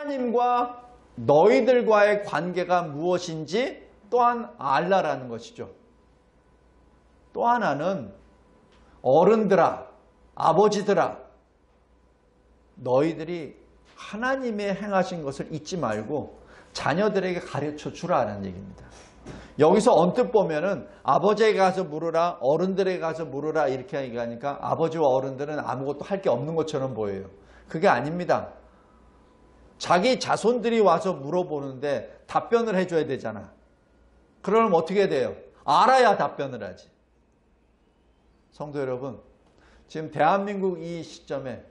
하나님과 너희들과의 관계가 무엇인지 또한 알라라는 것이죠. 또 하나는 어른들아, 아버지들아, 너희들이 하나님의 행하신 것을 잊지 말고 자녀들에게 가르쳐 주라는 얘기입니다. 여기서 언뜻 보면은 아버지에게 가서 물으라, 어른들에게 가서 물으라 이렇게 얘기하니까 아버지와 어른들은 아무것도 할 게 없는 것처럼 보여요. 그게 아닙니다. 자기 자손들이 와서 물어보는데 답변을 해줘야 되잖아. 그러면 어떻게 돼요? 알아야 답변을 하지. 성도 여러분, 지금 대한민국 이 시점에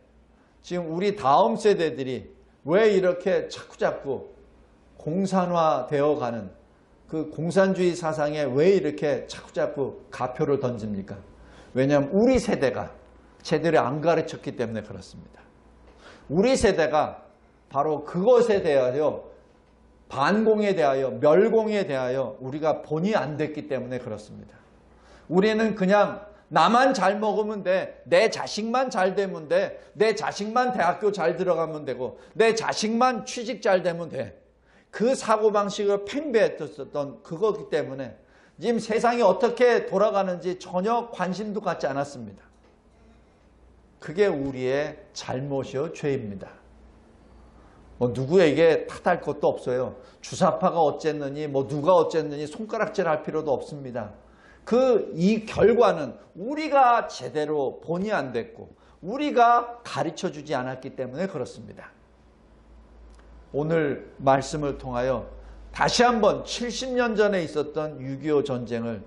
지금 우리 다음 세대들이 왜 이렇게 자꾸자꾸 공산화되어 가는 그 공산주의 사상에 왜 이렇게 자꾸자꾸 가표를 던집니까? 왜냐하면 우리 세대가 제대로 안 가르쳤기 때문에 그렇습니다. 우리 세대가 바로 그것에 대하여 반공에 대하여 멸공에 대하여 우리가 본이 안 됐기 때문에 그렇습니다. 우리는 그냥 나만 잘 먹으면 돼. 내 자식만 잘 되면 돼. 내 자식만 대학교 잘 들어가면 되고 내 자식만 취직 잘 되면 돼. 그 사고방식을 팽배했었던 그거기 때문에 지금 세상이 어떻게 돌아가는지 전혀 관심도 갖지 않았습니다. 그게 우리의 잘못이요 죄입니다. 누구에게 탓할 것도 없어요. 주사파가 어쨌느니 누가 어쨌느니 손가락질 할 필요도 없습니다. 이 결과는 우리가 제대로 본이 안 됐고 우리가 가르쳐주지 않았기 때문에 그렇습니다. 오늘 말씀을 통하여 다시 한번 70년 전에 있었던 6.25 전쟁을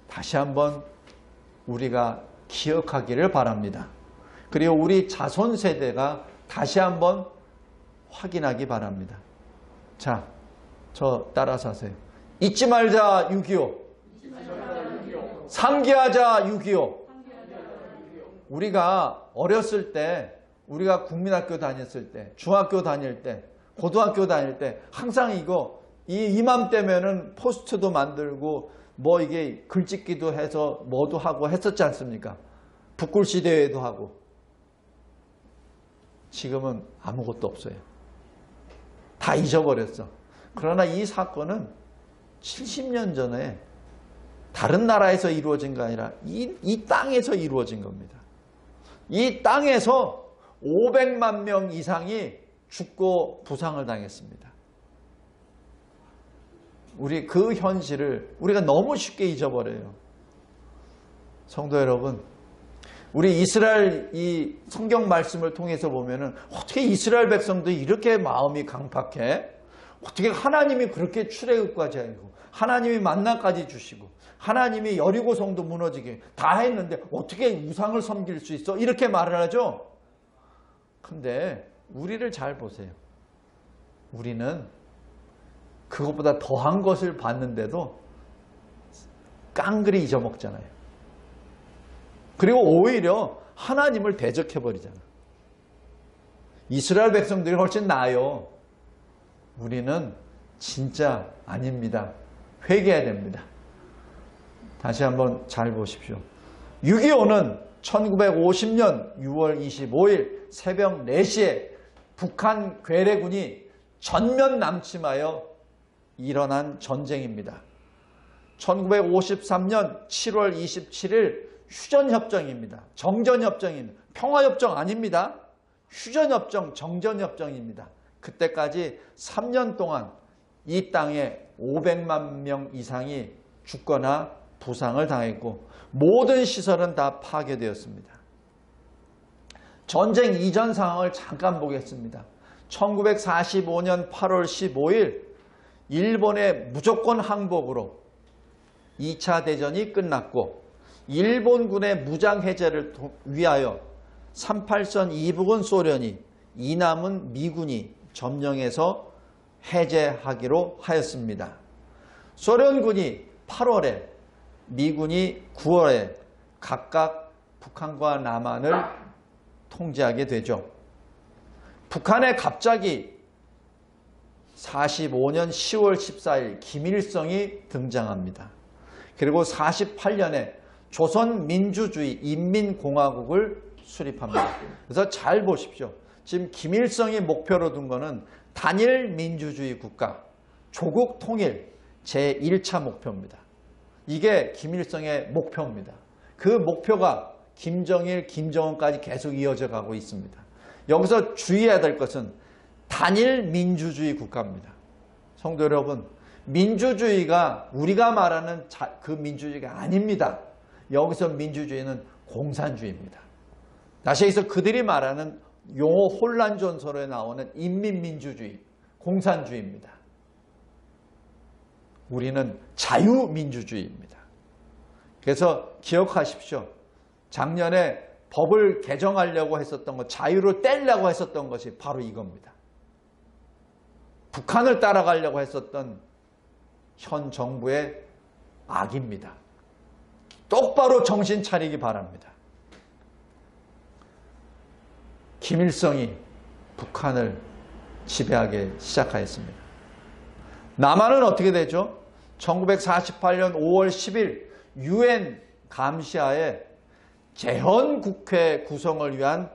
다시 한번 우리가 기억하기를 바랍니다. 그리고 우리 자손 세대가 다시 한번 확인하기 바랍니다. 자, 저 따라서 하세요. 잊지 말자 6.25. 상기하자 6.25. 우리가 어렸을 때, 우리가 국민학교 다녔을 때, 중학교 다닐 때, 고등학교 다닐 때 항상 이맘때면은 포스트도 만들고 이게 글짓기도 해서 뭐도 하고 했었지 않습니까? 붓글씨 대회도 하고. 지금은 아무것도 없어요. 다 잊어버렸어. 그러나 이 사건은 70년 전에 다른 나라에서 이루어진 게 아니라 이 땅에서 이루어진 겁니다. 이 땅에서 500만 명 이상이 죽고 부상을 당했습니다. 우리 그 현실을 우리가 너무 쉽게 잊어버려요. 성도 여러분, 우리 이스라엘 이 성경 말씀을 통해서 보면은 어떻게 이스라엘 백성들이 이렇게 마음이 강팍해? 어떻게 하나님이 그렇게 출애굽까지 하고 하나님이 만나까지 주시고 하나님이 여리고 성도 무너지게 다 했는데 어떻게 우상을 섬길 수 있어? 이렇게 말을 하죠. 근데 우리를 잘 보세요. 우리는 그것보다 더한 것을 봤는데도 깡그리 잊어먹잖아요. 그리고 오히려 하나님을 대적해버리잖아요. 이스라엘 백성들이 훨씬 나아요. 우리는 진짜 아닙니다. 회개해야 됩니다. 다시 한번 잘 보십시오. 6.25는 1950년 6월 25일 새벽 4시에 북한 괴뢰군이 전면 남침하여 일어난 전쟁입니다. 1953년 7월 27일 휴전협정입니다. 정전협정입니다. 평화협정 아닙니다. 휴전협정, 정전협정입니다. 그때까지 3년 동안 이 땅에 500만 명 이상이 죽거나 부상을 당했고 모든 시설은 다 파괴되었습니다. 전쟁 이전 상황을 잠깐 보겠습니다. 1945년 8월 15일 일본의 무조건 항복으로 2차 대전이 끝났고 일본군의 무장해제를 위하여 38선 이북은 소련이 이남은 미군이 점령해서 해제하기로 하였습니다. 소련군이 8월에 미군이 9월에 각각 북한과 남한을 통제하게 되죠. 북한에 갑자기 45년 10월 14일 김일성이 등장합니다. 그리고 48년에 조선민주주의 인민공화국을 수립합니다. 그래서 잘 보십시오. 지금 김일성이 목표로 둔 거는 단일 민주주의 국가, 조국 통일 제1차 목표입니다. 이게 김일성의 목표입니다. 그 목표가 김정일, 김정은까지 계속 이어져 가고 있습니다. 여기서 주의해야 될 것은 단일 민주주의 국가입니다. 성도 여러분, 민주주의가 우리가 말하는 그 민주주의가 아닙니다. 여기서 민주주의는 공산주의입니다. 다시 해서 그들이 말하는 용어 혼란전설에 나오는 인민민주주의, 공산주의입니다. 우리는 자유민주주의입니다. 그래서 기억하십시오. 작년에 법을 개정하려고 했었던 것, 자유를 떼려고 했었던 것이 바로 이겁니다. 북한을 따라가려고 했었던 현 정부의 악입니다. 똑바로 정신 차리기 바랍니다. 김일성이 북한을 지배하기 시작하였습니다. 남한은 어떻게 되죠? 1948년 5월 10일 UN 감시하에 재헌국회 구성을 위한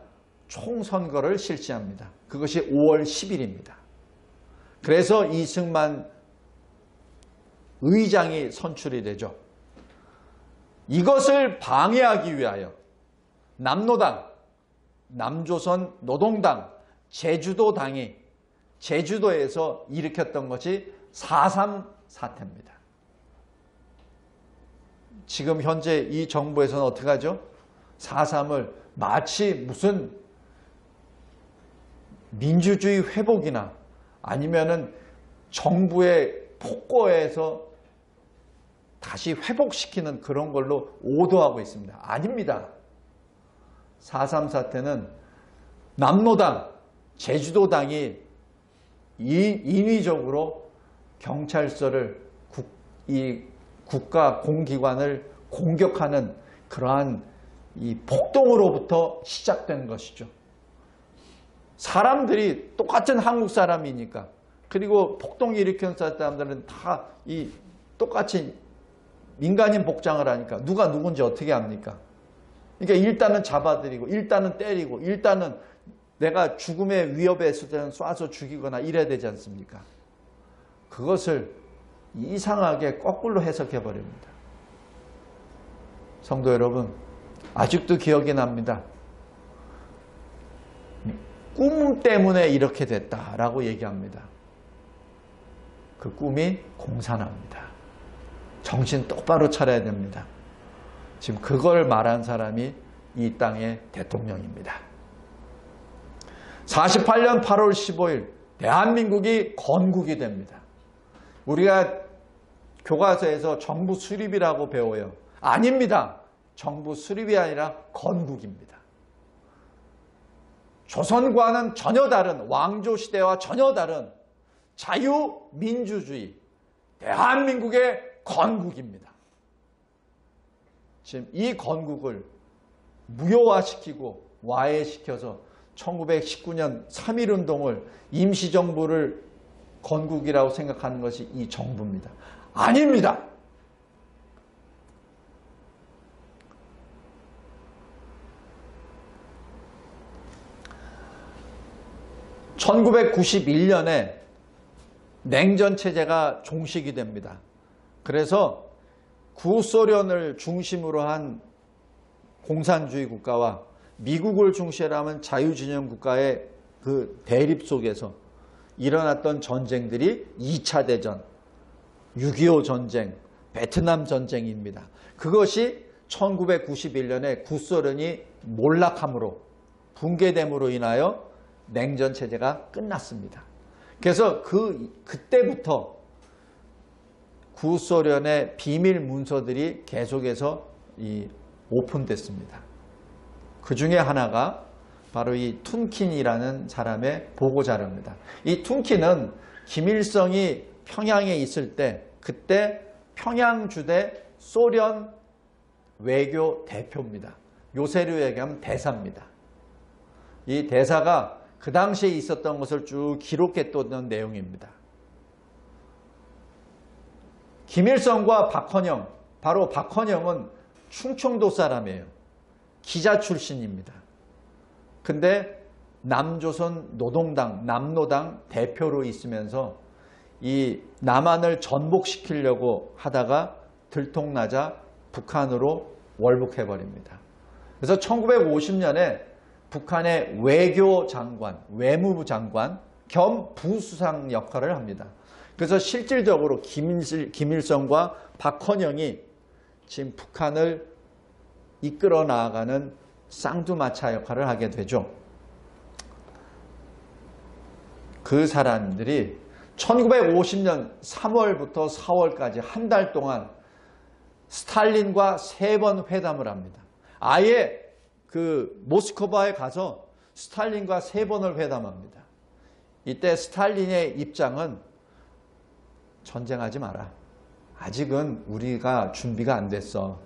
총선거를 실시합니다. 그것이 5월 10일입니다. 그래서 이승만 의장이 선출이 되죠. 이것을 방해하기 위하여 남노당, 남조선 노동당, 제주도당이 제주도에서 일으켰던 것이 4.3 사태입니다. 지금 현재 이 정부에서는 어떻게 하죠? 4.3을 마치 무슨 민주주의 회복이나 아니면은 정부의 폭거에서 다시 회복시키는 그런 걸로 오도하고 있습니다. 아닙니다. 4.3 사태는 남노당, 제주도당이 인위적으로 경찰서를 이 국가 공기관을 공격하는 그러한 이 폭동으로부터 시작된 것이죠. 사람들이 똑같은 한국 사람이니까, 그리고 폭동 일으킨 사람들은 다 이 똑같이 민간인 복장을 하니까 누가 누군지 어떻게 압니까? 그러니까 일단은 잡아들이고, 일단은 때리고, 일단은 내가 죽음의 위협에 있을 때는 쏴서 죽이거나 이래야 되지 않습니까? 그것을 이상하게 거꾸로 해석해 버립니다. 성도 여러분, 아직도 기억이 납니다. 꿈 때문에 이렇게 됐다라고 얘기합니다. 그 꿈이 공산화입니다. 정신 똑바로 차려야 됩니다. 지금 그걸 말한 사람이 이 땅의 대통령입니다. 48년 8월 15일 대한민국이 건국이 됩니다. 우리가 교과서에서 정부 수립이라고 배워요. 아닙니다. 정부 수립이 아니라 건국입니다. 조선과는 전혀 다른, 왕조시대와 전혀 다른 자유민주주의, 대한민국의 건국입니다. 지금 이 건국을 무효화시키고 와해시켜서 1919년 3.1운동을 임시정부를 건국이라고 생각하는 것이 이 정부입니다. 아닙니다. (1991년에) 냉전체제가 종식이 됩니다. 그래서 구소련을 중심으로 한 공산주의 국가와 미국을 중심으로 하는 자유진영 국가의 그 대립 속에서 일어났던 전쟁들이 2차 대전, 6.25 전쟁, 베트남 전쟁입니다. 그것이 1991년에 구소련이 몰락함으로, 붕괴됨으로 인하여 냉전체제가 끝났습니다. 그래서 그때부터 구소련의 비밀 문서들이 계속해서 오픈됐습니다. 그 중에 하나가 바로 이 툰킨이라는 사람의 보고자료입니다. 이 툰킨은 김일성이 평양에 있을 때, 그때 평양주대 소련 외교 대표입니다. 요새로 얘기하면 대사입니다. 이 대사가 그 당시에 있었던 것을 쭉 기록했던 내용입니다. 김일성과 박헌영, 바로 박헌영은 충청도 사람이에요. 기자 출신입니다. 근데 남조선 노동당, 남노당 대표로 있으면서 이 남한을 전복시키려고 하다가 들통나자 북한으로 월북해버립니다. 그래서 1950년에 북한의 외교장관, 외무부 장관 겸 부수상 역할을 합니다. 그래서 실질적으로 김일성과 박헌영이 지금 북한을 이끌어 나아가는 쌍두마차 역할을 하게 되죠. 그 사람들이 1950년 3월부터 4월까지 한 달 동안 스탈린과 3번 회담을 합니다. 아예 그 모스크바에 가서 스탈린과 3번을 회담합니다. 이때 스탈린의 입장은 전쟁하지 마라. 아직은 우리가 준비가 안 됐어.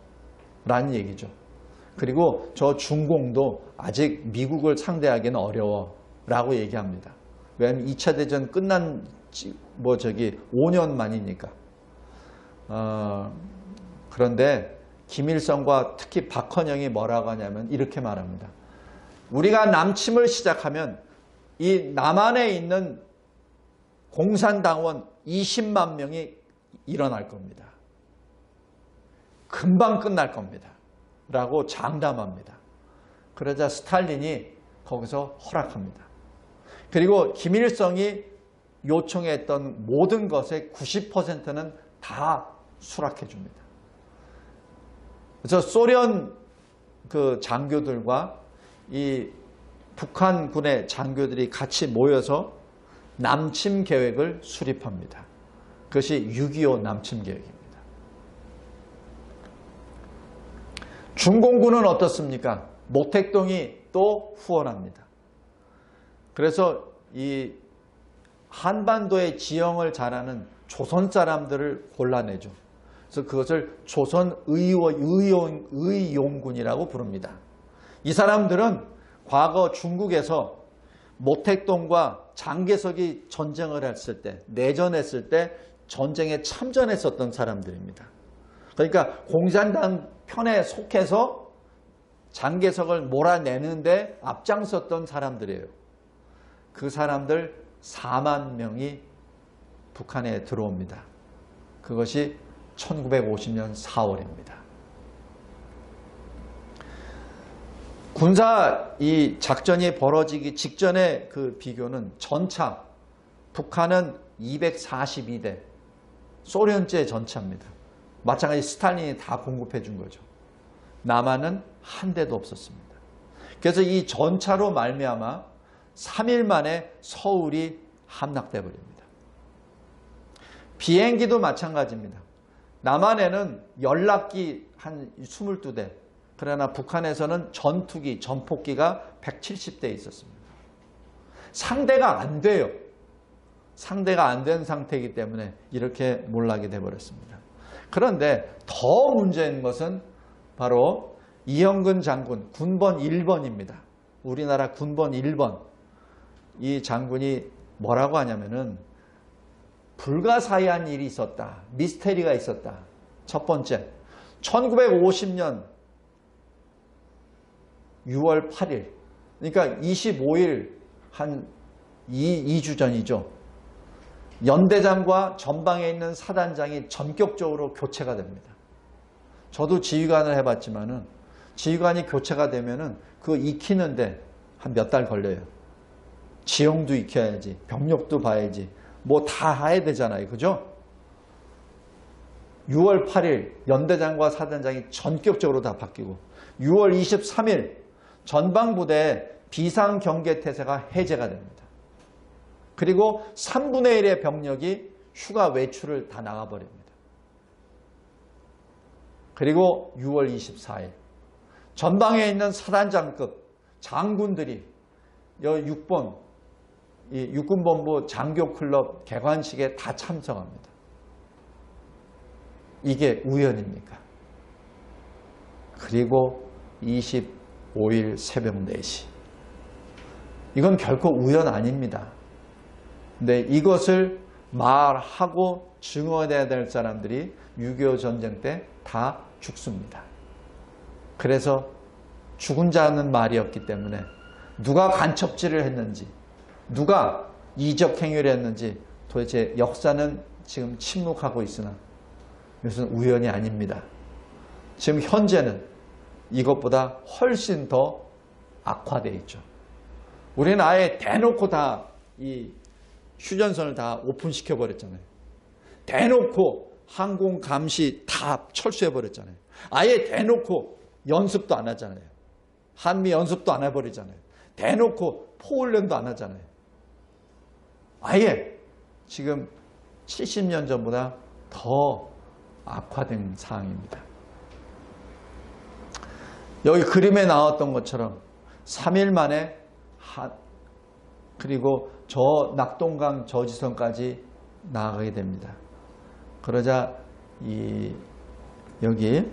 라는 얘기죠. 그리고 저 중공도 아직 미국을 상대하기는 어려워. 라고 얘기합니다. 왜냐하면 2차 대전 끝난 5년 만이니까. 그런데 김일성과 특히 박헌영이 뭐라고 하냐면 이렇게 말합니다. 우리가 남침을 시작하면 이 남한에 있는 공산당원 20만 명이 일어날 겁니다. 금방 끝날 겁니다. 라고 장담합니다. 그러자 스탈린이 거기서 허락합니다. 그리고 김일성이 요청했던 모든 것의 90%는 다 수락해 줍니다. 그래서 소련 그 장교들과 이 북한군의 장교들이 같이 모여서 남침 계획을 수립합니다. 그것이 6.25 남침 계획입니다. 중공군은 어떻습니까? 모택동이 또 후원합니다. 그래서 이 한반도의 지형을 잘하는 조선 사람들을 골라내죠. 그래서 그것을 조선의용군이라고 부릅니다. 이 사람들은 과거 중국에서 모택동과 장개석이 전쟁을 했을 때, 내전했을 때 전쟁에 참전했었던 사람들입니다. 그러니까 공산당 편에 속해서 장개석을 몰아내는데 앞장섰던 사람들이에요. 그 사람들 4만 명이 북한에 들어옵니다. 그것이 1950년 4월입니다. 군사 이 작전이 벌어지기 직전의 그 비교는 전차, 북한은 242대, 소련제 전차입니다. 마찬가지 스탈린이 다 공급해 준 거죠. 남한은 한 대도 없었습니다. 그래서 이 전차로 말미암아 3일 만에 서울이 함락돼 버립니다. 비행기도 마찬가지입니다. 남한에는 연락기 한 22대, 그러나 북한에서는 전투기, 전폭기가 170대 있었습니다. 상대가 안 돼요. 상대가 안 된 상태이기 때문에 이렇게 몰락이 돼버렸습니다. 그런데 더 문제인 것은 바로 이형근 장군, 군번 1번입니다. 우리나라 군번 1번. 이 장군이 뭐라고 하냐면은 불가사의한 일이 있었다. 미스테리가 있었다. 첫 번째, 1950년 6월 8일, 그러니까 25일 한 2주 전이죠. 연대장과 전방에 있는 사단장이 전격적으로 교체가 됩니다. 저도 지휘관을 해봤지만은 지휘관이 교체가 되면은 그거 익히는데 한 몇 달 걸려요. 지형도 익혀야지, 병력도 봐야지, 뭐 다 해야 되잖아요. 그죠? 6월 8일 연대장과 사단장이 전격적으로 다 바뀌고 6월 23일 전방부대 비상경계태세가 해제가 됩니다. 그리고 3분의 1의 병력이 휴가 외출을 다 나가버립니다. 그리고 6월 24일 전방에 있는 사단장급 장군들이 6번 이 육군본부 장교클럽 개관식에 다 참석합니다. 이게 우연입니까? 그리고 25일 새벽 4시. 이건 결코 우연 아닙니다. 근데 이것을 말하고 증언해야 될 사람들이 6.25 전쟁 때 다 죽습니다. 그래서 죽은 자는 말이 없기 때문에 누가 간첩질을 했는지, 누가 이적 행위를 했는지 도대체 역사는 지금 침묵하고 있으나 이것은 우연이 아닙니다. 지금 현재는 이것보다 훨씬 더 악화되어 있죠. 우리는 아예 대놓고 다 이 휴전선을 다 오픈시켜 버렸잖아요. 대놓고 항공 감시 다 철수해 버렸잖아요. 아예 대놓고 연습도 안 하잖아요. 한미 연습도 안 해버리잖아요. 대놓고 포훈련도 안 하잖아요. 아예 지금 70년 전보다 더 악화된 상황입니다. 여기 그림에 나왔던 것처럼 3일 만에 그리고 저 낙동강 저지선까지 나아가게 됩니다. 그러자 여기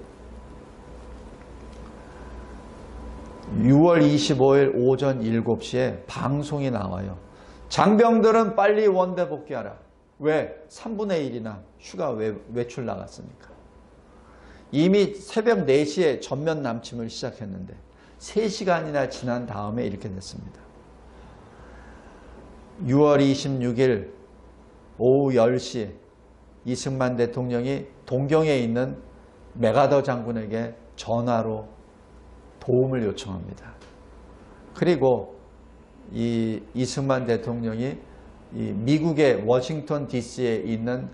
6월 25일 오전 7시에 방송이 나와요. 장병들은 빨리 원대 복귀하라. 왜? 3분의 1이나 휴가 외출 나갔으니까. 이미 새벽 4시에 전면 남침을 시작했는데 3시간이나 지난 다음에 이렇게 됐습니다. 6월 26일 오후 10시 이승만 대통령이 동경에 있는 메가더 장군에게 전화로 도움을 요청합니다. 그리고 이승만 대통령이 미국의 워싱턴 DC에 있는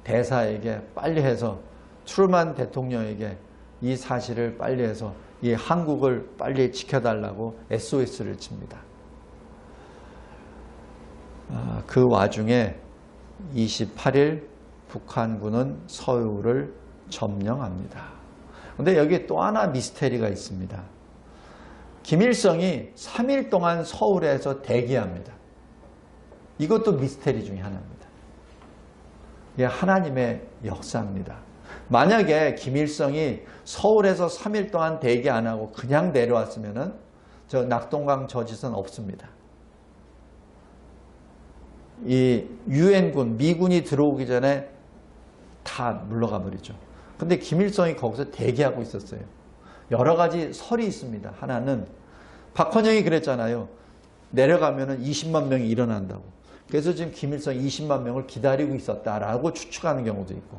대사에게 빨리 해서 트루만 대통령에게 이 사실을 빨리 해서 이 한국을 빨리 지켜달라고 SOS를 칩니다. 그 와중에 28일 북한군은 서울을 점령합니다. 그런데 여기 또 하나 미스테리가 있습니다. 김일성이 3일 동안 서울에서 대기합니다. 이것도 미스테리 중에 하나입니다. 이게 하나님의 역사입니다. 만약에 김일성이 서울에서 3일 동안 대기 안 하고 그냥 내려왔으면은 저 낙동강 저지선 없습니다. 이 유엔군, 미군이 들어오기 전에 다 물러가 버리죠. 근데 김일성이 거기서 대기하고 있었어요. 여러 가지 설이 있습니다. 하나는 박헌영이 그랬잖아요. 내려가면은 20만 명이 일어난다고. 그래서 지금 김일성이 20만 명을 기다리고 있었다라고 추측하는 경우도 있고.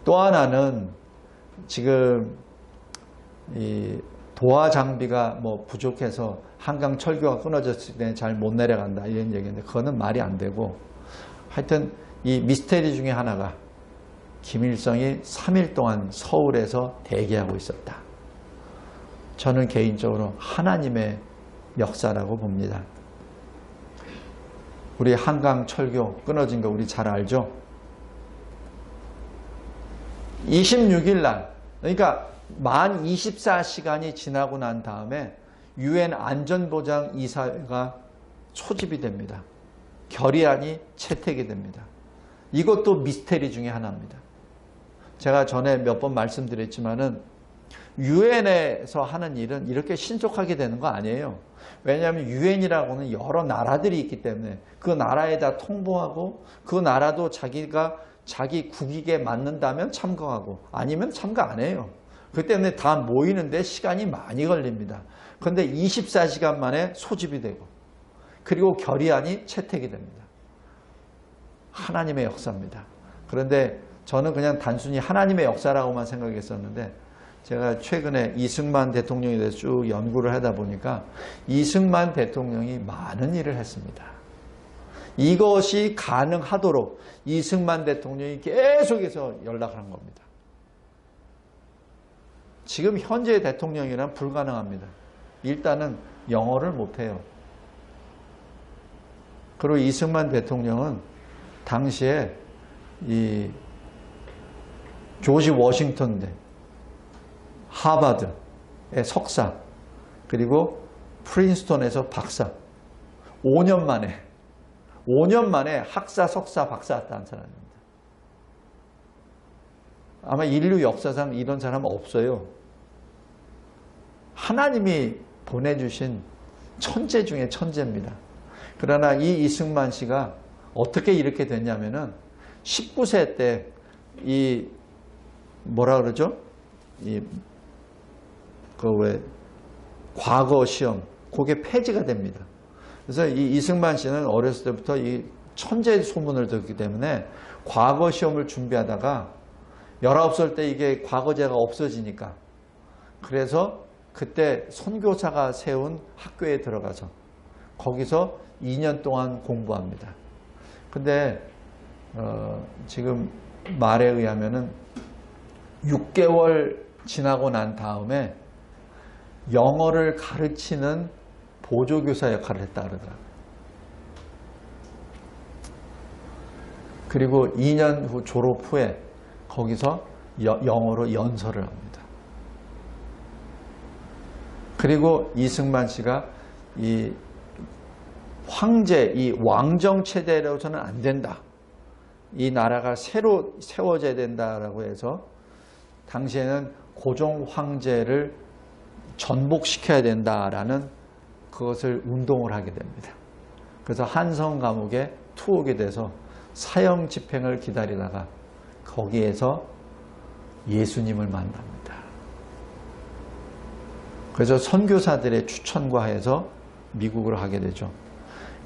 또 하나는 지금 이 도하 장비가 뭐 부족해서 한강 철교가 끊어졌을 때 잘 못 내려간다 이런 얘기인데 그거는 말이 안 되고, 하여튼 이 미스테리 중에 하나가 김일성이 3일 동안 서울에서 대기하고 있었다. 저는 개인적으로 하나님의 역사라고 봅니다. 우리 한강 철교 끊어진 거 우리 잘 알죠? 26일 날, 그러니까 만 24시간이 지나고 난 다음에 유엔 안전보장이사회가 소집이 됩니다. 결의안이 채택이 됩니다. 이것도 미스테리 중에 하나입니다. 제가 전에 몇 번 말씀드렸지만은 유엔에서 하는 일은 이렇게 신속하게 되는 거 아니에요. 왜냐하면 유엔이라고는 여러 나라들이 있기 때문에 그 나라에다 통보하고 그 나라도 자기가 자기 국익에 맞는다면 참가하고 아니면 참가 안 해요. 그 때문에 다 모이는데 시간이 많이 걸립니다. 그런데 24시간 만에 소집이 되고 그리고 결의안이 채택이 됩니다. 하나님의 역사입니다. 그런데 저는 그냥 단순히 하나님의 역사라고만 생각했었는데 제가 최근에 이승만 대통령에 대해서 쭉 연구를 하다 보니까 이승만 대통령이 많은 일을 했습니다. 이것이 가능하도록 이승만 대통령이 계속해서 연락을 한 겁니다. 지금 현재 대통령이란 불가능합니다. 일단은 영어를 못해요. 그리고 이승만 대통령은 당시에 이 조지 워싱턴대, 하버드의 석사, 그리고 프린스턴에서 박사, 5년 만에 학사, 석사, 박사 딴 사람입니다. 아마 인류 역사상 이런 사람은 없어요. 하나님이 보내주신 천재 중에 천재입니다. 그러나 이 이승만 씨가 어떻게 이렇게 됐냐면은 19세 때 이 뭐라 그러죠? 이 그 왜 과거 시험, 그게 폐지가 됩니다. 그래서 이 이승만 씨는 어렸을 때부터 이 천재 소문을 듣기 때문에 과거 시험을 준비하다가 19살 때 이게 과거제가 없어지니까 그래서 그때 선교사가 세운 학교에 들어가서 거기서 2년 동안 공부합니다. 근데 지금 말에 의하면은 6개월 지나고 난 다음에 영어를 가르치는 보조교사 역할을 했다 그러더라고요. 그리고 2년 후 졸업 후에 거기서 영어로 연설을 합니다. 그리고 이승만 씨가 이 황제, 이 왕정 체제로서는 안 된다. 이 나라가 새로 세워져야 된다라고 해서 당시에는 고종 황제를 전복시켜야 된다라는 그것을 운동을 하게 됩니다. 그래서 한성 감옥에 투옥이 돼서 사형 집행을 기다리다가 거기에서 예수님을 만납니다. 그래서 선교사들의 추천과 해서 미국으로 가게 되죠.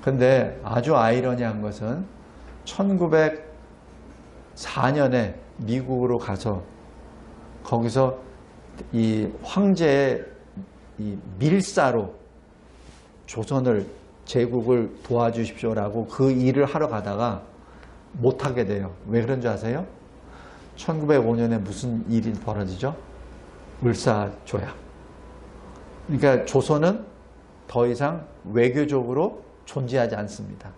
근데 아주 아이러니한 것은 1904년에 미국으로 가서 거기서 이 황제의 이 밀사로 조선을 제국을 도와주십시오라고 그 일을 하러 가다가 못하게 돼요. 왜 그런 줄 아세요? 1905년에 무슨 일이 벌어지죠? 을사조약. 그러니까 조선은 더 이상 외교적으로 존재하지 않습니다.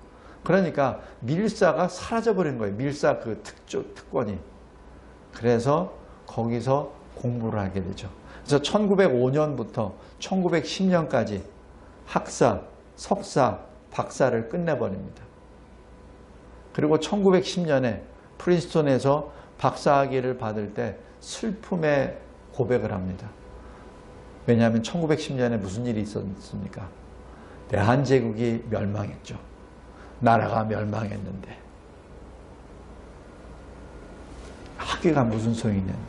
그러니까 밀사가 사라져버린 거예요. 밀사 그 특권이. 그래서 거기서 공부를 하게 되죠. 그래서 1905년부터 1910년까지 학사, 석사, 박사를 끝내버립니다. 그리고 1910년에 프린스턴에서 박사학위를 받을 때 슬픔의 고백을 합니다. 왜냐하면 1910년에 무슨 일이 있었습니까? 대한제국이 멸망했죠. 나라가 멸망했는데 학위가 무슨 소용이 있는 거죠.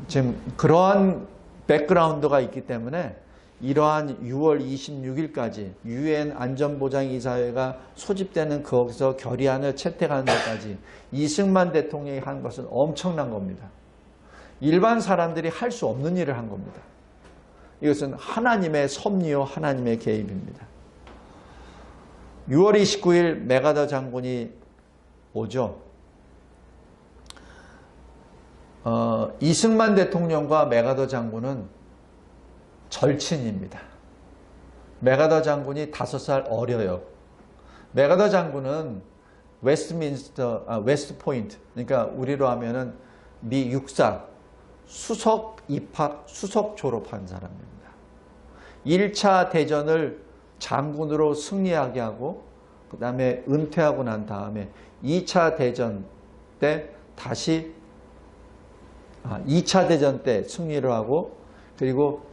지금 그러한 백그라운드가 있기 때문에 이러한 6월 26일까지 유엔 안전보장이사회가 소집되는 거기서 결의안을 채택하는 데까지 이승만 대통령이 한 것은 엄청난 겁니다. 일반 사람들이 할 수 없는 일을 한 겁니다. 이것은 하나님의 섭리요 하나님의 개입입니다. 6월 29일 메가더 장군이 오죠. 이승만 대통령과 메가더 장군은 절친입니다. 메가더 장군이 5살 어려요. 메가더 장군은 웨스트 포인트, 그러니까 우리로 하면은 미 육사 수석 입학, 수석 졸업한 사람입니다. 1차 대전을 장군으로 승리하게 하고 그 다음에 은퇴하고 난 다음에 2차 대전 때 다시 2차 대전 때 승리를 하고 그리고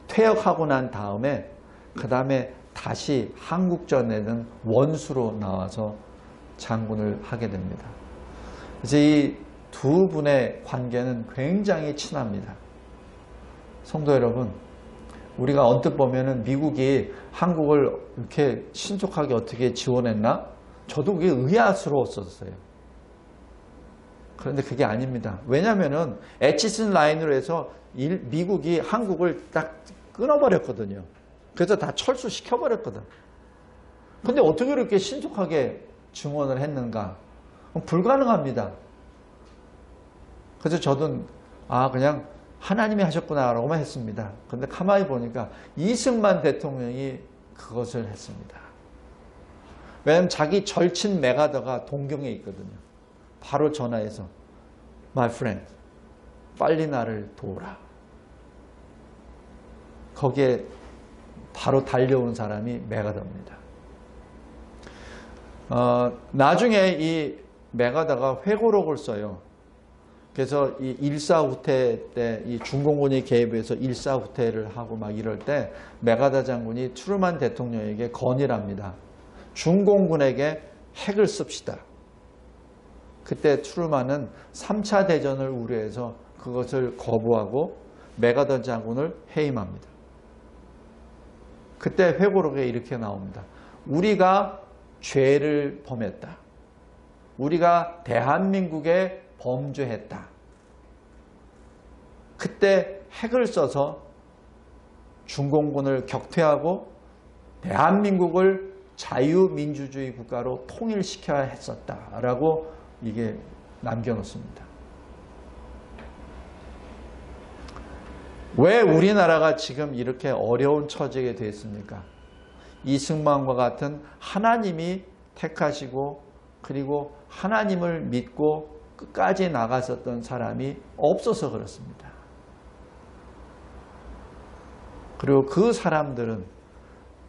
퇴역하고 난 다음에 그 다음에 다시 한국전에는 원수로 나와서 장군을 하게 됩니다. 그래서 이 두 분의 관계는 굉장히 친합니다. 성도 여러분, 우리가 언뜻 보면은 미국이 한국을 이렇게 신속하게 어떻게 지원했나? 저도 그게 의아스러웠었어요. 그런데 그게 아닙니다. 왜냐하면은 에치슨 라인으로 해서 미국이 한국을 딱 끊어버렸거든요. 그래서 다 철수시켜버렸거든. 근데 어떻게 그렇게 신속하게 증원을 했는가? 불가능합니다. 그래서 저도 그냥 하나님이 하셨구나라고만 했습니다. 그런데 가만히 보니까 이승만 대통령이 그것을 했습니다. 왜냐하면 자기 절친 메가더가 동경에 있거든요. 바로 전화해서 My friend, 빨리 나를 도우라. 거기에 바로 달려온 사람이 메가더입니다. 나중에 이 메가더가 회고록을 써요. 그래서 이 일사후퇴 때 이 중공군이 개입해서 일사후퇴를 하고 막 이럴 때 메가더 장군이 트루만 대통령에게 건의를 합니다. 중공군에게 핵을 씁시다. 그때 트루만은 3차 대전을 우려해서 그것을 거부하고 메가더 장군을 해임합니다. 그때 회고록에 이렇게 나옵니다. 우리가 죄를 범했다. 우리가 대한민국에 범죄했다. 그때 핵을 써서 중공군을 격퇴하고 대한민국을 자유민주주의 국가로 통일시켜야 했었다라고 이게 남겨놓습니다. 왜 우리나라가 지금 이렇게 어려운 처지게 됐습니까? 이승만과 같은 하나님이 택하시고 그리고 하나님을 믿고 끝까지 나갔었던 사람이 없어서 그렇습니다. 그리고 그 사람들은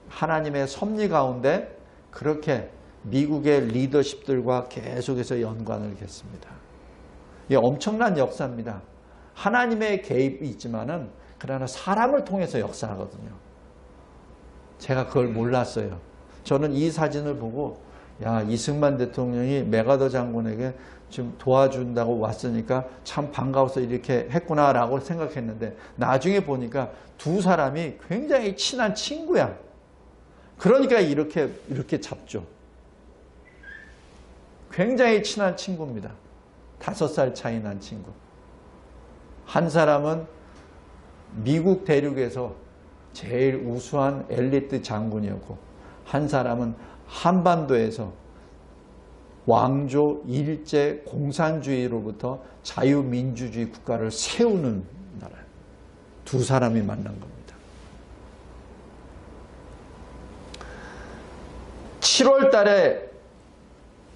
하나님의 섭리 가운데 그렇게 미국의 리더십들과 계속해서 연관을 겠습니다. 이게 엄청난 역사입니다. 하나님의 개입이 있지만은 그러나 사람을 통해서 역사하거든요. 제가 그걸 몰랐어요. 저는 이 사진을 보고 야, 이승만 대통령이 메가더 장군에게 좀 도와준다고 왔으니까 참 반가워서 이렇게 했구나라고 생각했는데 나중에 보니까 두 사람이 굉장히 친한 친구야. 그러니까 이렇게 잡죠. 굉장히 친한 친구입니다. 5살 차이 난 친구. 한 사람은 미국 대륙에서 제일 우수한 엘리트 장군이었고 한 사람은 한반도에서 왕조 일제 공산주의로부터 자유민주주의 국가를 세우는 나라. 두 사람이 만난 겁니다. 7월 달에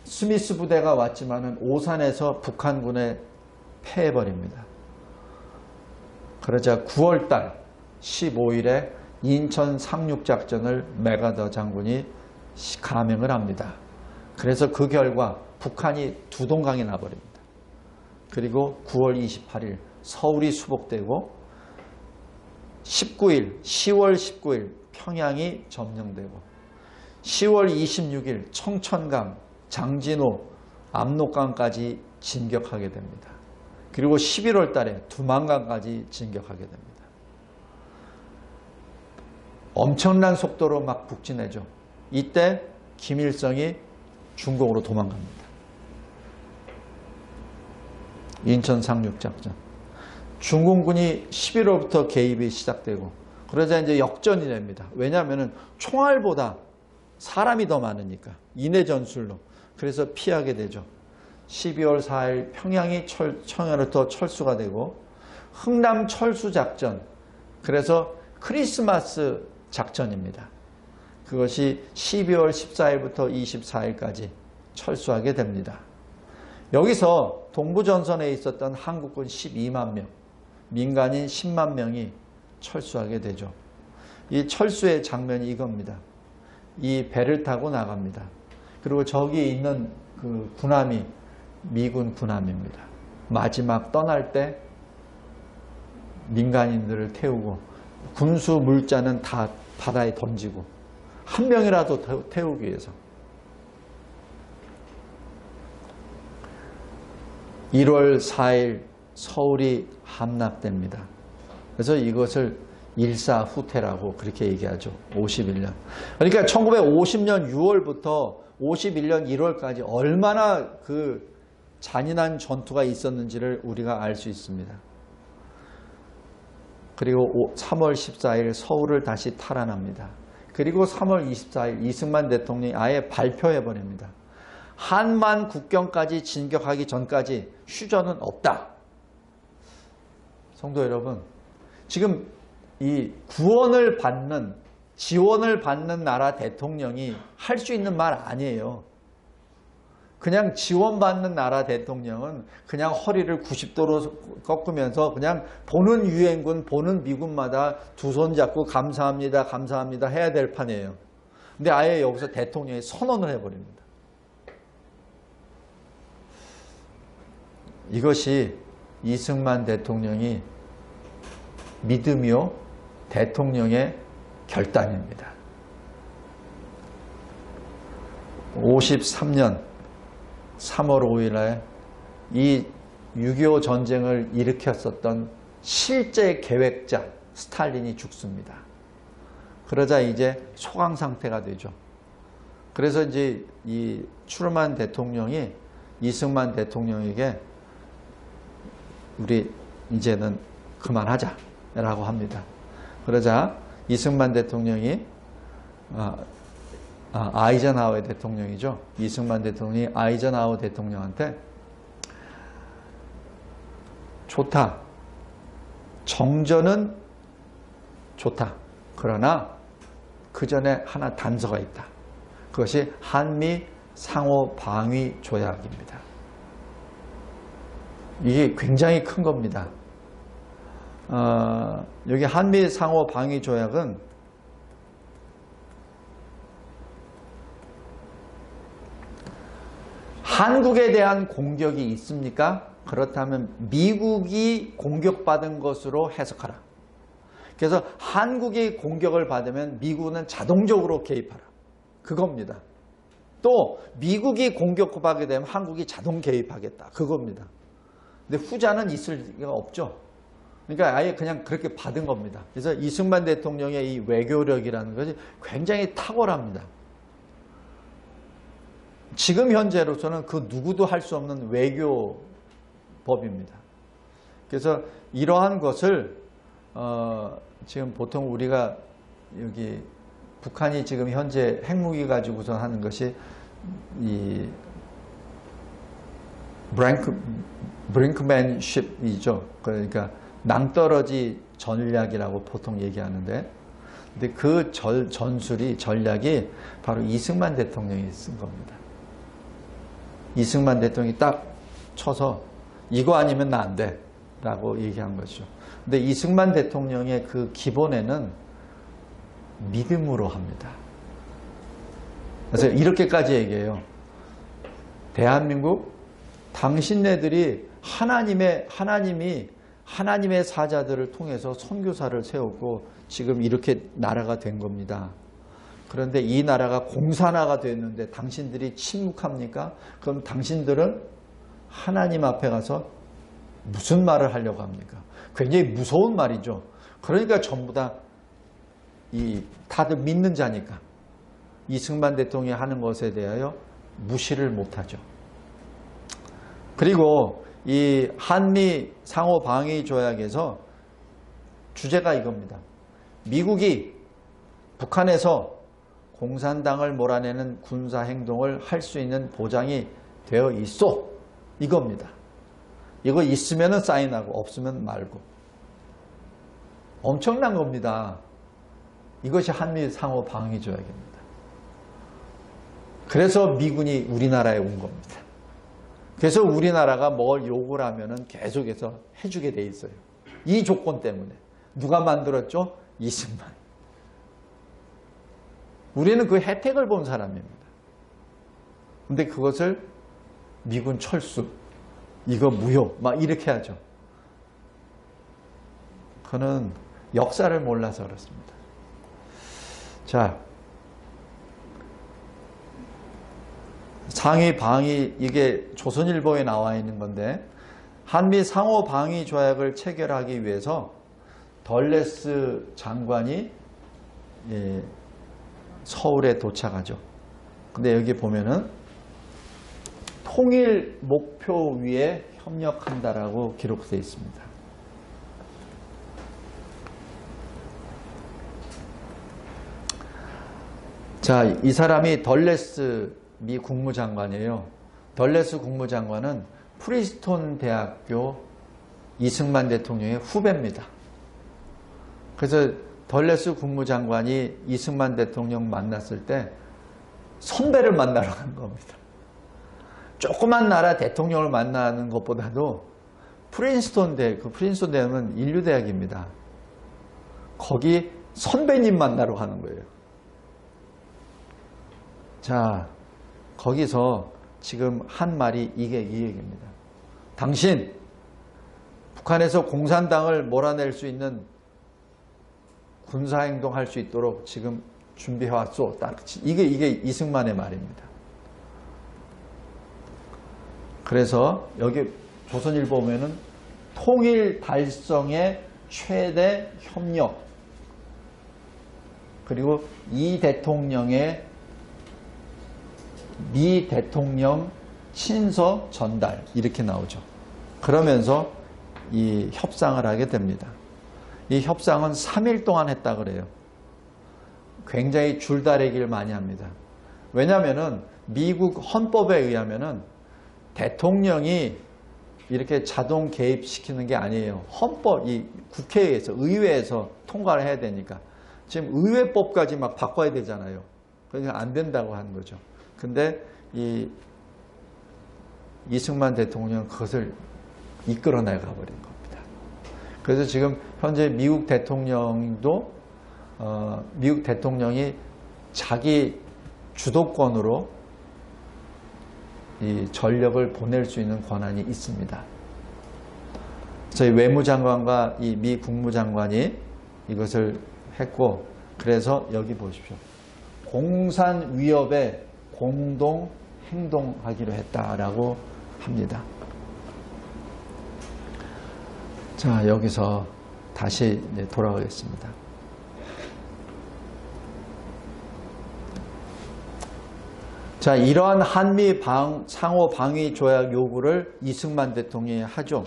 스미스 부대가 왔지만은 오산에서 북한군에 패해버립니다. 그러자 9월 달 15일에 인천 상륙작전을 메가더 장군이 감행을 합니다. 그래서 그 결과 북한이 두 동강이 나버립니다. 그리고 9월 28일 서울이 수복되고 10월 19일 평양이 점령되고 10월 26일 청천강, 장진호, 압록강까지 진격하게 됩니다. 그리고 11월 달에 두만강까지 진격하게 됩니다. 엄청난 속도로 막 북진해죠. 이때 김일성이 중국으로 도망갑니다. 인천 상륙작전. 중공군이 11월부터 개입이 시작되고 그러자 이제 역전이 됩니다. 왜냐하면 총알보다 사람이 더 많으니까 인해 전술로. 그래서 피하게 되죠. 12월 4일 평양이 청해로부터 철수가 되고 흥남 철수작전. 그래서 크리스마스 작전입니다. 그것이 12월 14일부터 24일까지 철수하게 됩니다. 여기서 동부전선에 있었던 한국군 12만 명, 민간인 10만 명이 철수하게 되죠. 이 철수의 장면이 이겁니다. 이 배를 타고 나갑니다. 그리고 저기 있는 그 군함이 미군 군함입니다. 마지막 떠날 때 민간인들을 태우고 군수 물자는 다 바다에 던지고 한 명이라도 태우기 위해서 1월 4일 서울이 함락됩니다. 그래서 이것을 일사후퇴라고 그렇게 얘기하죠. 51년. 그러니까 1950년 6월부터 51년 1월까지 얼마나 그 잔인한 전투가 있었는지를 우리가 알 수 있습니다. 그리고 3월 14일 서울을 다시 탈환합니다. 그리고 3월 24일 이승만 대통령이 아예 발표해버립니다. 한만 국경까지 진격하기 전까지 휴전은 없다. 성도 여러분, 지금 이 구원을 받는, 지원을 받는 나라 대통령이 할 수 있는 말 아니에요. 그냥 지원받는 나라 대통령은 그냥 허리를 90도로 꺾으면서 그냥 보는 유엔군, 보는 미군마다 두 손 잡고 감사합니다, 감사합니다 해야 될 판이에요. 근데 아예 여기서 대통령이 선언을 해버립니다. 이것이 이승만 대통령이 믿음이요 대통령의 결단입니다. 53년 3월 5일에 이 6.25 전쟁을 일으켰었던 실제 계획자 스탈린이 죽습니다. 그러자 이제 소강 상태가 되죠. 그래서 이제 이 트루만 대통령이 이승만 대통령에게 우리 이제는 그만하자라고 합니다. 그러자 이승만 대통령이 아이젠하워 대통령이죠. 이승만 대통령이 아이젠하워 대통령한테 좋다. 정전은 좋다. 그러나 그 전에 하나 단서가 있다. 그것이 한미 상호 방위 조약입니다. 이게 굉장히 큰 겁니다. 여기 한미 상호 방위 조약은 한국에 대한 공격이 있습니까? 그렇다면 미국이 공격받은 것으로 해석하라. 그래서 한국이 공격을 받으면 미국은 자동적으로 개입하라. 그겁니다. 또 미국이 공격받게 되면 한국이 자동 개입하겠다. 그겁니다. 근데 후자는 있을 리가 없죠. 그러니까 아예 그냥 그렇게 받은 겁니다. 그래서 이승만 대통령의 이 외교력이라는 것이 굉장히 탁월합니다. 지금 현재로서는 그 누구도 할 수 없는 외교법입니다. 그래서 이러한 것을 지금 보통 우리가 여기 북한이 지금 현재 핵무기 가지고서 하는 것이 이 브링크맨십이죠. 그러니까 낭떠러지 전략이라고 보통 얘기하는데, 근데 그 전략이 바로 이승만 대통령이 쓴 겁니다. 이승만 대통령이 딱 쳐서 이거 아니면 나 안 돼 라고 얘기한 거죠. 근데 이승만 대통령의 그 기본에는 믿음으로 합니다. 그래서 이렇게까지 얘기해요. 대한민국 당신네들이 하나님의 사자들을 통해서 선교사를 세웠고 지금 이렇게 나라가 된 겁니다. 그런데 이 나라가 공산화가 됐는데 당신들이 침묵합니까? 그럼 당신들은 하나님 앞에 가서 무슨 말을 하려고 합니까? 굉장히 무서운 말이죠. 그러니까 전부 다 다들 믿는 자니까 이승만 대통령이 하는 것에 대하여 무시를 못하죠. 그리고 이 한미 상호 방위 조약에서 주제가 이겁니다. 미국이 북한에서 공산당을 몰아내는 군사 행동을 할 수 있는 보장이 되어 있어. 이겁니다. 이거 있으면 사인하고 없으면 말고. 엄청난 겁니다. 이것이 한미 상호 방위 조약입니다. 그래서 미군이 우리나라에 온 겁니다. 그래서 우리나라가 뭘 요구를 하면은 계속해서 해주게 돼 있어요. 이 조건 때문에. 누가 만들었죠? 이승만. 우리는 그 혜택을 본 사람입니다. 근데 그것을 미군 철수, 이거 무효, 막 이렇게 하죠. 그는 역사를 몰라서 그렇습니다. 자, 상위 방위, 이게 조선일보에 나와 있는 건데, 한미 상호 방위 조약을 체결하기 위해서 덜레스 장관이 서울에 도착하죠. 근데 여기 보면은 통일 목표 위에 협력한다라고 기록되어 있습니다. 자, 이 사람이 덜레스 미 국무장관이에요. 덜레스 국무장관은 프린스턴 대학교 이승만 대통령의 후배입니다. 그래서 덜레스 국무장관이 이승만 대통령 만났을 때 선배를 만나러 간 겁니다. 조그만 나라 대통령을 만나는 것보다도 프린스턴 대학은 인류대학입니다. 거기 선배님 만나러 가는 거예요. 자, 거기서 지금 한 말이 이게 이 얘기입니다. 당신 북한에서 공산당을 몰아낼 수 있는 군사행동 할 수 있도록 지금 준비해왔소. 이게 이승만의 말입니다. 그래서 여기 조선일보 보면은 통일 달성의 최대 협력, 그리고 이 대통령의 미 대통령 친서 전달 이렇게 나오죠. 그러면서 이 협상을 하게 됩니다. 이 협상은 3일 동안 했다 그래요. 굉장히 줄다리기를 많이 합니다. 왜냐하면은 미국 헌법에 의하면은 대통령이 이렇게 자동 개입시키는 게 아니에요. 헌법, 이 국회에서, 의회에서 통과를 해야 되니까. 지금 의회법까지 막 바꿔야 되잖아요. 그러니까 안 된다고 하는 거죠. 근데 이승만 대통령은 그것을 이끌어 나가 버린 겁니다. 그래서 지금 현재 미국 대통령이 자기 주도권으로 이 전력을 보낼 수 있는 권한이 있습니다. 저희 외무장관과 이 미 국무장관이 이것을 했고, 그래서 여기 보십시오. 공산 위협에 공동 행동하기로 했다라고 합니다. 자, 여기서 다시 돌아가겠습니다. 자, 이러한 한미 상호 방위 조약 요구를 이승만 대통령이 하죠.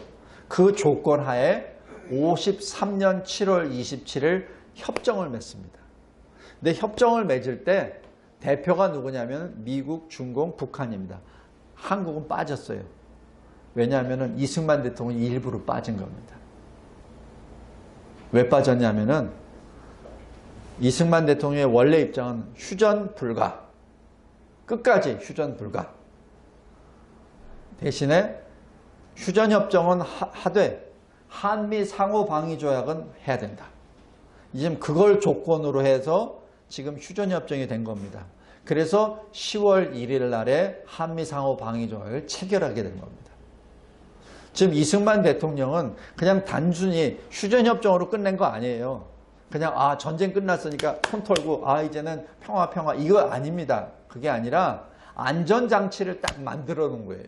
그 조건 하에 53년 7월 27일 협정을 맺습니다. 근데 협정을 맺을 때 대표가 누구냐면 미국, 중공, 북한입니다. 한국은 빠졌어요. 왜냐하면 이승만 대통령이 일부러 빠진 겁니다. 왜 빠졌냐면은 이승만 대통령의 원래 입장은 휴전 불가, 끝까지 휴전 불가. 대신에 휴전협정은 하되 한미 상호방위조약은 해야 된다. 지금 그걸 조건으로 해서 지금 휴전협정이 된 겁니다. 그래서 10월 1일 날에 한미 상호방위조약을 체결하게 된 겁니다. 지금 이승만 대통령은 그냥 단순히 휴전협정으로 끝낸 거 아니에요. 그냥 전쟁 끝났으니까 손 털고 이제는 평화 이거 아닙니다. 그게 아니라 안전장치를 딱 만들어 놓은 거예요.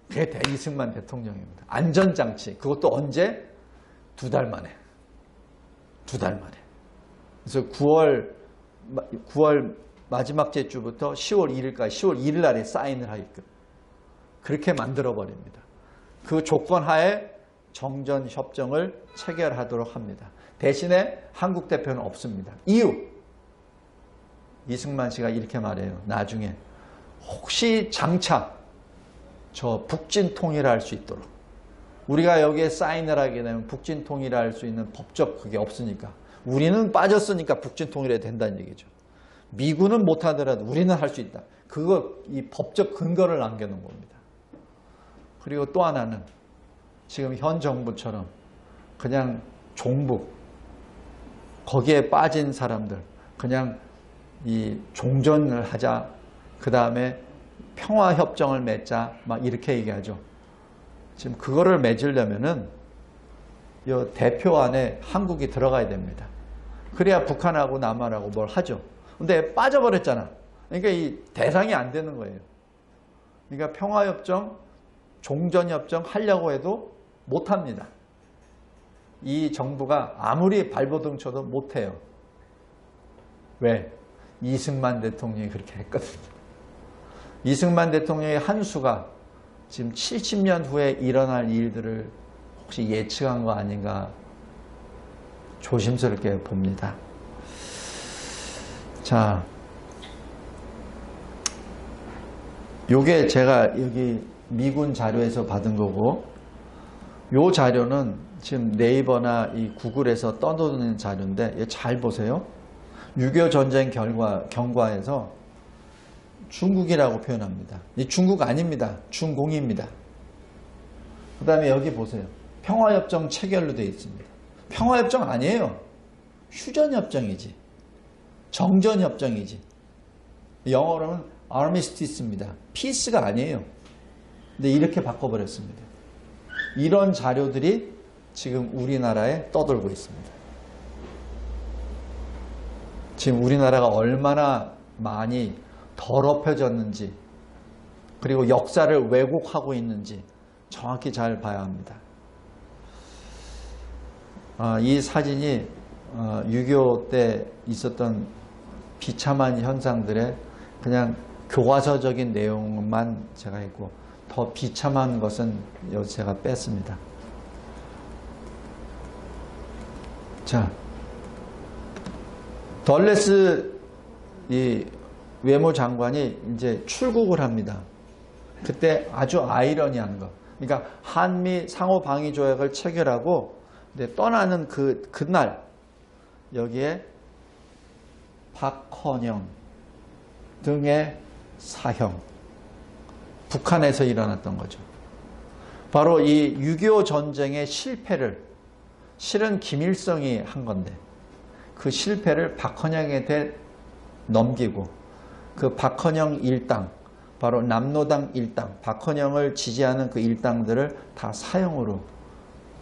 그게 이승만 대통령입니다. 안전장치. 그것도 언제? 2달 만에. 2달 만에. 그래서 9월 마지막 주부터 10월 1일까지 10월 1일 날에 사인을 하게끔 그렇게 만들어 버립니다. 그 조건 하에 정전협정을 체결하도록 합니다. 대신에 한국 대표는 없습니다. 이유! 이승만 씨가 이렇게 말해요. 나중에 혹시 장차 저 북진 통일할 수 있도록 우리가 여기에 사인을 하게 되면 북진 통일할 수 있는 법적 그게 없으니까 우리는 빠졌으니까 북진 통일해야 된다는 얘기죠. 미군은 못하더라도 우리는 할 수 있다. 이 법적 근거를 남겨놓은 겁니다. 그리고 또 하나는 지금 현 정부처럼 그냥 종북 거기에 빠진 사람들 그냥 이 종전을 하자, 그 다음에 평화협정을 맺자 막 이렇게 얘기하죠. 지금 그거를 맺으려면은 이 대표 안에 한국이 들어가야 됩니다. 그래야 북한하고 남한하고 뭘 하죠. 근데 빠져버렸잖아. 그러니까 이 대상이 안 되는 거예요. 그러니까 평화협정, 종전협정 하려고 해도 못합니다. 이 정부가 아무리 발버둥 쳐도 못해요. 왜? 이승만 대통령이 그렇게 했거든요. 이승만 대통령의 한 수가 지금 70년 후에 일어날 일들을 혹시 예측한 거 아닌가 조심스럽게 봅니다. 자, 요게 제가 여기 미군 자료에서 받은 거고, 요 자료는 지금 네이버나 이 구글에서 떠도는 자료인데 잘 보세요. 6.25 전쟁 경과에서 중국이라고 표현합니다. 이 중국 아닙니다. 중공입니다. 그 다음에 여기 보세요. 평화협정 체결로 되어 있습니다. 평화협정 아니에요. 휴전협정이지. 정전협정이지. 영어로는 armistice입니다. peace가 아니에요. 근데 이렇게 바꿔버렸습니다. 이런 자료들이 지금 우리나라에 떠돌고 있습니다. 지금 우리나라가 얼마나 많이 더럽혀졌는지 그리고 역사를 왜곡하고 있는지 정확히 잘 봐야 합니다. 이 사진이 6.25 때 있었던 비참한 현상들의 그냥 교과서적인 내용만 제가 했고 더 비참한 것은 여기서 제가 뺐습니다. 자, 덜레스 이 외무장관이 이제 출국을 합니다. 그때 아주 아이러니한 거. 그러니까 한미 상호방위조약을 체결하고 떠나는 그날 여기에 박헌영 등의 사형, 북한에서 일어났던 거죠. 바로 이 6.25 전쟁의 실패를 실은 김일성이 한 건데 그 실패를 박헌영한테 넘기고 그 박헌영 일당, 바로 남로당 일당, 박헌영을 지지하는 그 일당들을 다 사형으로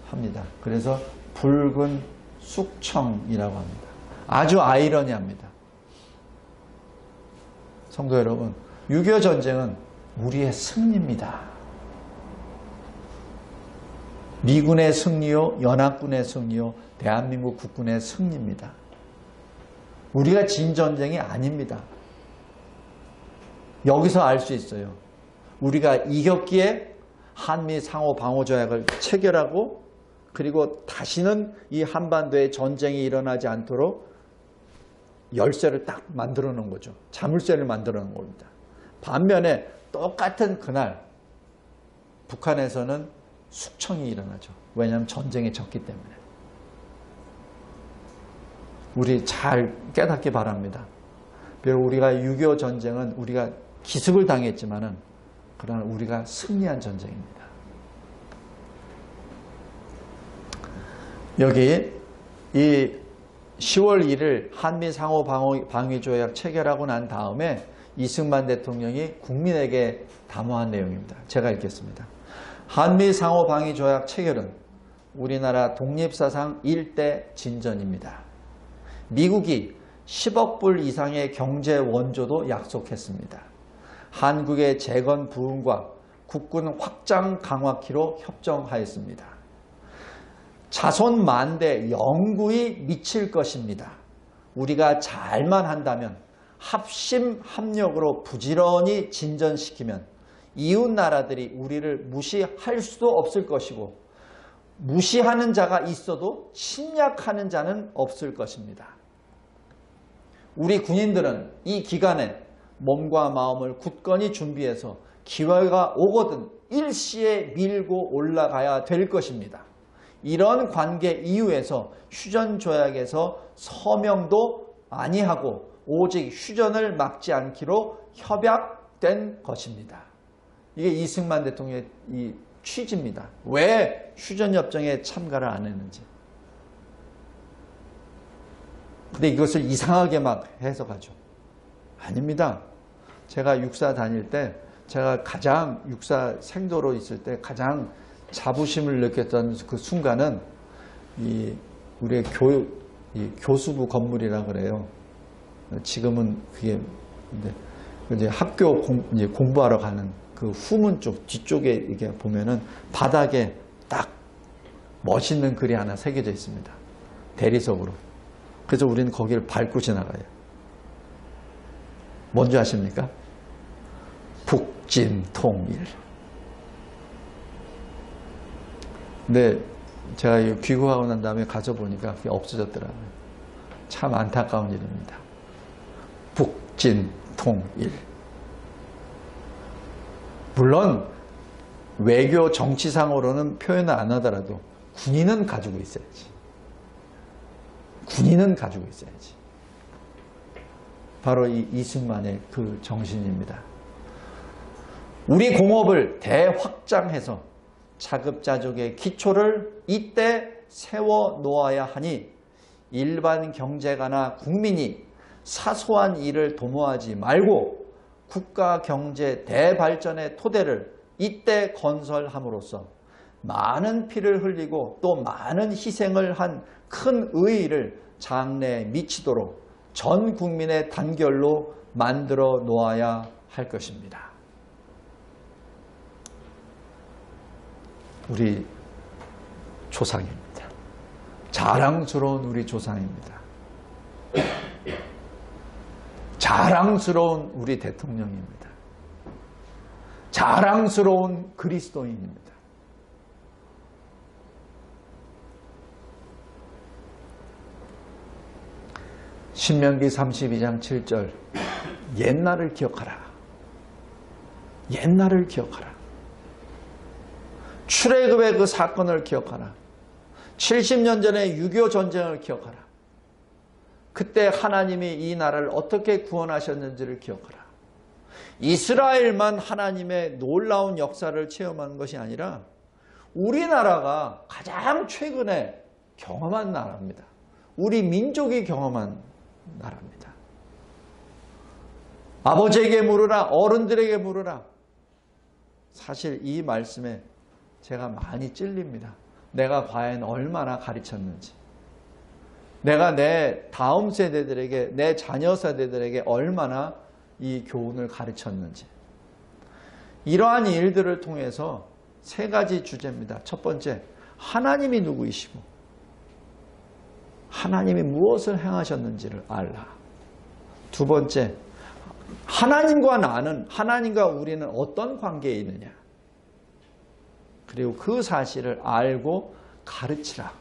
합니다. 그래서 붉은 숙청이라고 합니다. 아주 아이러니합니다. 성도 여러분, 6.25 전쟁은 우리의 승리입니다. 미군의 승리요, 연합군의 승리요, 대한민국 국군의 승리입니다. 우리가 진 전쟁이 아닙니다. 여기서 알 수 있어요. 우리가 이겼기에 한미 상호 방호 조약을 체결하고 그리고 다시는 이 한반도에 전쟁이 일어나지 않도록 열쇠를 딱 만들어 놓은 거죠. 자물쇠를 만들어 놓은 겁니다. 반면에 똑같은 그날 북한에서는 숙청이 일어나죠. 왜냐하면 전쟁에 졌기 때문에. 우리 잘 깨닫기 바랍니다. 비록 우리가 6.25 전쟁은 우리가 기습을 당했지만은 그러나 우리가 승리한 전쟁입니다. 여기 이 10월 1일 한미 상호 방위 조약 체결하고 난 다음에 이승만 대통령이 국민에게 담화한 내용입니다. 제가 읽겠습니다. 한미 상호 방위 조약 체결은 우리나라 독립사상 일대 진전입니다. 미국이 10억 불 이상의 경제 원조도 약속했습니다. 한국의 재건 부흥과 국군 확장 강화키로 협정하였습니다. 자손 만대 영구히 미칠 것입니다. 우리가 잘만 한다면 합심 합력으로 부지런히 진전시키면 이웃 나라들이 우리를 무시할 수도 없을 것이고 무시하는 자가 있어도 침략하는 자는 없을 것입니다. 우리 군인들은 이 기간에 몸과 마음을 굳건히 준비해서 기회가 오거든 일시에 밀고 올라가야 될 것입니다. 이런 관계 이유에서 휴전조약에서 서명도 아니하고 오직 휴전을 막지 않기로 협약된 것입니다. 이게 이승만 대통령의 이 취지입니다. 왜 휴전협정에 참가를 안 했는지. 근데 이것을 이상하게 막 해석하죠. 아닙니다. 제가 육사 다닐 때 제가 가장 육사 생도로 있을 때 가장 자부심을 느꼈던 그 순간은 우리의 교수부 건물이라 그래요. 지금은 그게 이제 학교 공부하러 가는 그 후문 쪽 뒤쪽에 이렇게 보면은 바닥에 딱 멋있는 글이 하나 새겨져 있습니다. 대리석으로. 그래서 우리는 거기를 밟고 지나가요. 뭔지 아십니까? 북진통일. 근데 제가 귀국하고 난 다음에 가서 보니까 그게 없어졌더라고요. 참 안타까운 일입니다. 북진통일. 물론 외교 정치상으로는 표현을 안 하더라도 군인은 가지고 있어야지. 군인은 가지고 있어야지. 바로 이 이승만의 그 정신입니다. 우리 공업을 대확장해서 자급자족의 기초를 이때 세워놓아야 하니 일반 경제가나 국민이 사소한 일을 도모하지 말고 국가 경제 대발전의 토대를 이때 건설함으로써 많은 피를 흘리고 또 많은 희생을 한 큰 의의를 장래에 미치도록 전 국민의 단결로 만들어 놓아야 할 것입니다. 우리 조상입니다. 자랑스러운 우리 조상입니다. 자랑스러운 우리 대통령입니다. 자랑스러운 그리스도인입니다. 신명기 32장 7절 옛날을 기억하라. 옛날을 기억하라. 출애굽의 그 사건을 기억하라. 70년 전에 6.25 전쟁을 기억하라. 그때 하나님이 이 나라를 어떻게 구원하셨는지를 기억하라. 이스라엘만 하나님의 놀라운 역사를 체험한 것이 아니라 우리나라가 가장 최근에 경험한 나라입니다. 우리 민족이 경험한 나라입니다. 아버지에게 물으라, 어른들에게 물으라. 사실 이 말씀에 제가 많이 찔립니다. 내가 과연 얼마나 가르쳤는지, 내가 내 다음 세대들에게, 내 자녀 세대들에게 얼마나 이 교훈을 가르쳤는지. 이러한 일들을 통해서 세 가지 주제입니다. 첫 번째, 하나님이 누구이시고 하나님이 무엇을 행하셨는지를 알라. 두 번째, 하나님과 나는, 하나님과 우리는 어떤 관계에 있느냐. 그리고 그 사실을 알고 가르치라.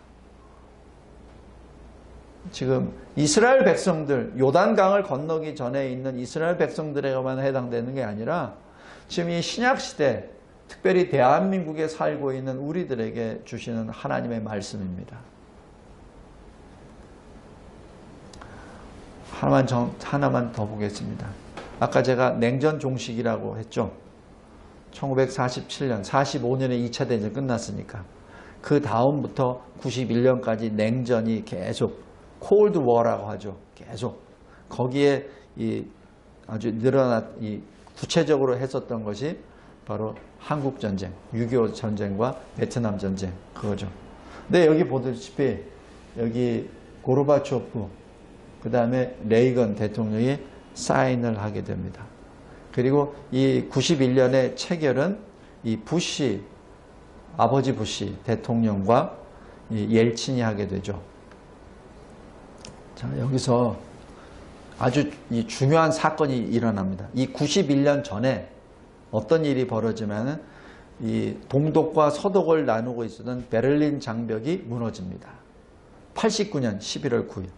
지금 이스라엘 백성들, 요단강을 건너기 전에 있는 이스라엘 백성들에게만 해당되는 게 아니라 지금 이 신약시대, 특별히 대한민국에 살고 있는 우리들에게 주시는 하나님의 말씀입니다. 하나만 더 보겠습니다. 아까 제가 냉전 종식이라고 했죠. 1947년, 45년에 2차 대전 끝났으니까 그 다음부터 91년까지 냉전이 계속 콜드 워라고 하죠. 계속 거기에 아주 구체적으로 했었던 것이 바로 한국 전쟁, 6.25 전쟁과 베트남 전쟁 그거죠. 근데 여기 보다시피 여기 고르바초프, 그 다음에 레이건 대통령이 사인을 하게 됩니다. 그리고 이 91년의 체결은 이 부시, 아버지 부시 대통령과 이 옐친이 하게 되죠. 자, 여기서 아주 이 중요한 사건이 일어납니다. 이 91년 전에 어떤 일이 벌어지면은 이 동독과 서독을 나누고 있었던 베를린 장벽이 무너집니다. 89년 11월 9일.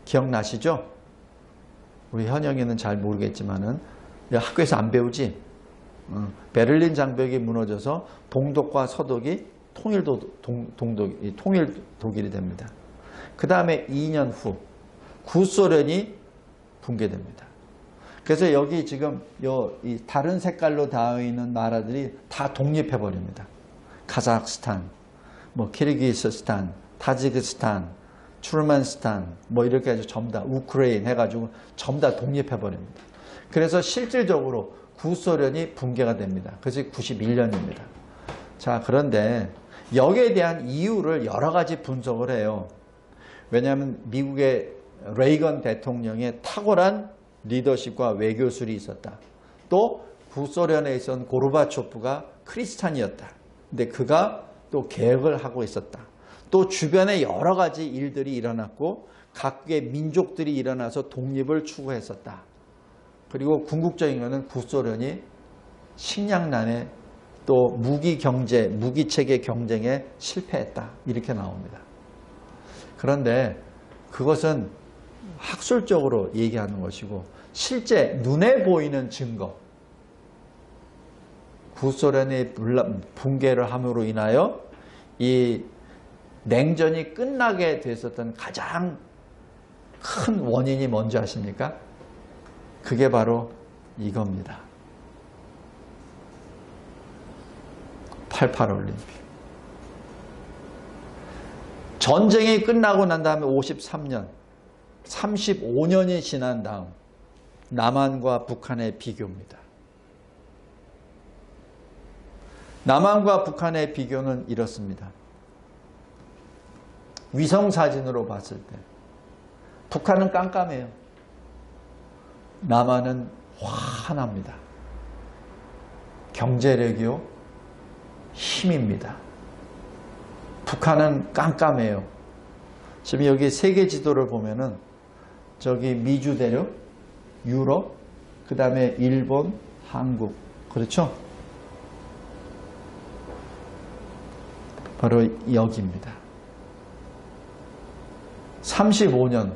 기억나시죠? 우리 현영이는 잘 모르겠지만은 학교에서 안 배우지? 베를린 장벽이 무너져서 동독과 서독이 통일 독일이 됩니다. 그 다음에 2년 후 구소련이 붕괴됩니다. 그래서 여기 지금 이 다른 색깔로 되어 있는 나라들이 다 독립해 버립니다. 카자흐스탄, 키르기스스탄, 타지키스탄, 투르만스탄, 이렇게 해서 전부 다 우크레인 해가지고 전부 다 독립해 버립니다. 그래서 실질적으로 구소련이 붕괴가 됩니다. 그래서 91년입니다. 자, 그런데 여기에 대한 이유를 여러 가지 분석을 해요. 왜냐하면 미국의 레이건 대통령의 탁월한 리더십과 외교술이 있었다. 또 구소련에 있었던 고르바초프가 크리스찬이었다. 근데 그가 또 개혁을 하고 있었다. 또 주변에 여러 가지 일들이 일어났고 각국의 민족들이 일어나서 독립을 추구했었다. 그리고 궁극적인 것은 구소련이 식량난에 또 무기경제, 무기체계 경쟁에 실패했다. 이렇게 나옵니다. 그런데 그것은 학술적으로 얘기하는 것이고 실제 눈에 보이는 증거, 구소련의 붕괴를 함으로 인하여 이 냉전이 끝나게 됐었던 가장 큰 원인이 뭔지 아십니까? 그게 바로 이겁니다. 88 올림픽. 전쟁이 끝나고 난 다음에 53년, 35년이 지난 다음 남한과 북한의 비교입니다. 남한과 북한의 비교는 이렇습니다. 위성사진으로 봤을 때 북한은 깜깜해요. 남한은 환합니다. 경제력이요, 힘입니다. 북한은 깜깜해요. 지금 여기 세계 지도를 보면은 저기 미주 대륙, 유럽, 그 다음에 일본, 한국. 그렇죠? 바로 여기입니다. 35년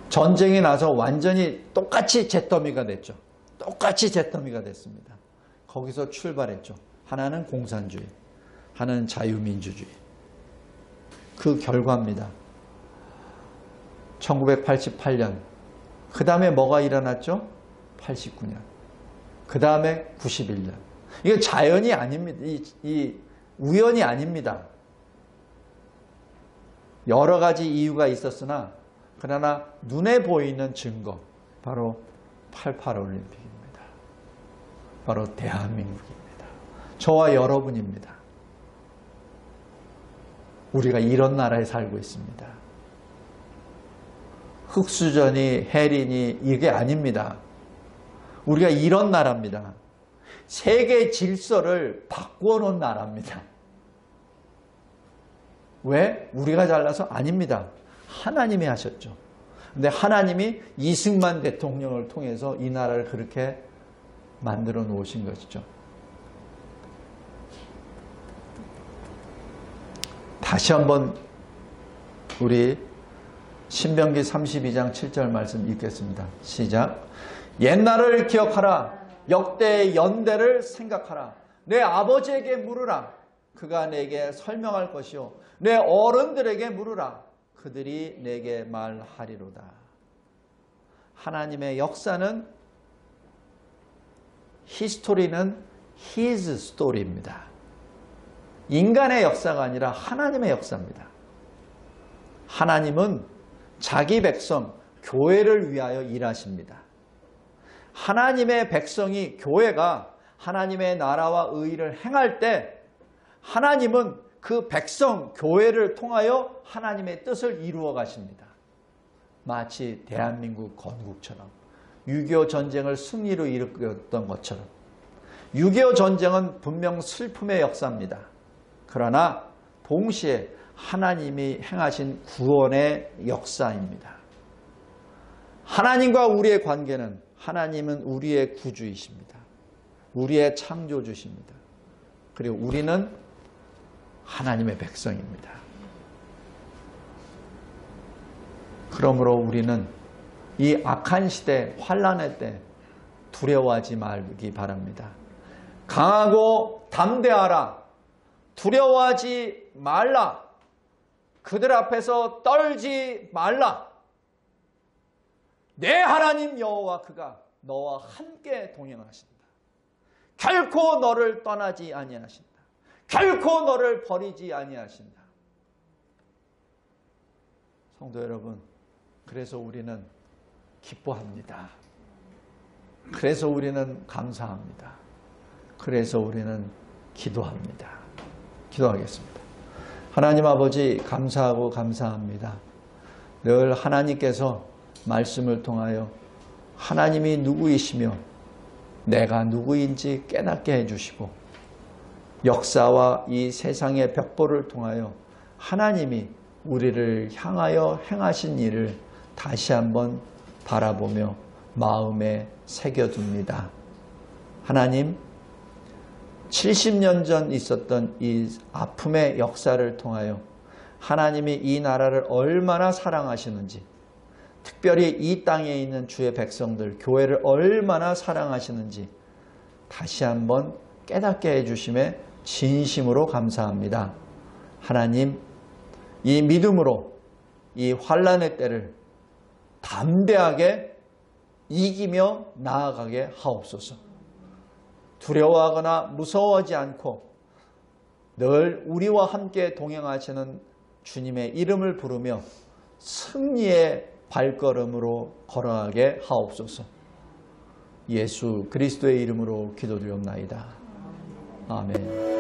전쟁이 나서 완전히 똑같이 잿더미가 됐죠. 똑같이 잿더미가 됐습니다. 거기서 출발했죠. 하나는 공산주의, 하나는 자유민주주의. 그 결과입니다. 1988년. 그 다음에 뭐가 일어났죠? 89년. 그 다음에 91년. 이건 자연이 아닙니다. 이 우연이 아닙니다. 여러 가지 이유가 있었으나 그러나 눈에 보이는 증거, 바로 88 올림픽입니다. 바로 대한민국입니다. 저와 여러분입니다. 우리가 이런 나라에 살고 있습니다. 흑수저니 해리니 이게 아닙니다. 우리가 이런 나라입니다. 세계 질서를 바꾸어 놓은 나라입니다. 왜? 우리가 잘나서? 아닙니다. 하나님이 하셨죠. 근데 하나님이 이승만 대통령을 통해서 이 나라를 그렇게 만들어 놓으신 것이죠. 다시 한번 우리 신명기 32장 7절 말씀 읽겠습니다. 시작. 옛날을 기억하라. 역대의 연대를 생각하라. 내 아버지에게 물으라. 그가 내게 설명할 것이요. 내 어른들에게 물으라. 그들이 내게 말하리로다. 하나님의 역사는, 히스토리는 His story입니다. 인간의 역사가 아니라 하나님의 역사입니다. 하나님은 자기 백성, 교회를 위하여 일하십니다. 하나님의 백성이, 교회가 하나님의 나라와 의를 행할 때 하나님은 그 백성, 교회를 통하여 하나님의 뜻을 이루어 가십니다. 마치 대한민국 건국처럼, 6.25 전쟁을 승리로 이끌었던 것처럼. 6.25 전쟁은 분명 슬픔의 역사입니다. 그러나 동시에 하나님이 행하신 구원의 역사입니다. 하나님과 우리의 관계는, 하나님은 우리의 구주이십니다. 우리의 창조주십니다. 그리고 우리는 하나님의 백성입니다. 그러므로 우리는 이 악한 시대, 환난의 때 두려워하지 말기 바랍니다. 강하고 담대하라. 두려워하지 말라. 그들 앞에서 떨지 말라. 내 하나님 여호와 그가 너와 함께 동행하신다. 결코 너를 떠나지 아니하신다. 결코 너를 버리지 아니하신다. 성도 여러분, 그래서 우리는 기뻐합니다. 그래서 우리는 감사합니다. 그래서 우리는 기도합니다. 기도하겠습니다. 하나님 아버지, 감사하고 감사합니다. 늘 하나님께서 말씀을 통하여 하나님이 누구이시며 내가 누구인지 깨닫게 해주시고, 역사와 이 세상의 벽보를 통하여 하나님이 우리를 향하여 행하신 일을 다시 한번 바라보며 마음에 새겨둡니다. 하나님, 70년 전 있었던 이 아픔의 역사를 통하여 하나님이 이 나라를 얼마나 사랑하시는지, 특별히 이 땅에 있는 주의 백성들, 교회를 얼마나 사랑하시는지 다시 한번 깨닫게 해주심에 진심으로 감사합니다. 하나님, 이 믿음으로 이 환난의 때를 담대하게 이기며 나아가게 하옵소서. 두려워하거나 무서워하지 않고 늘 우리와 함께 동행하시는 주님의 이름을 부르며 승리의 발걸음으로 걸어가게 하옵소서. 예수 그리스도의 이름으로 기도드리옵나이다. 아멘.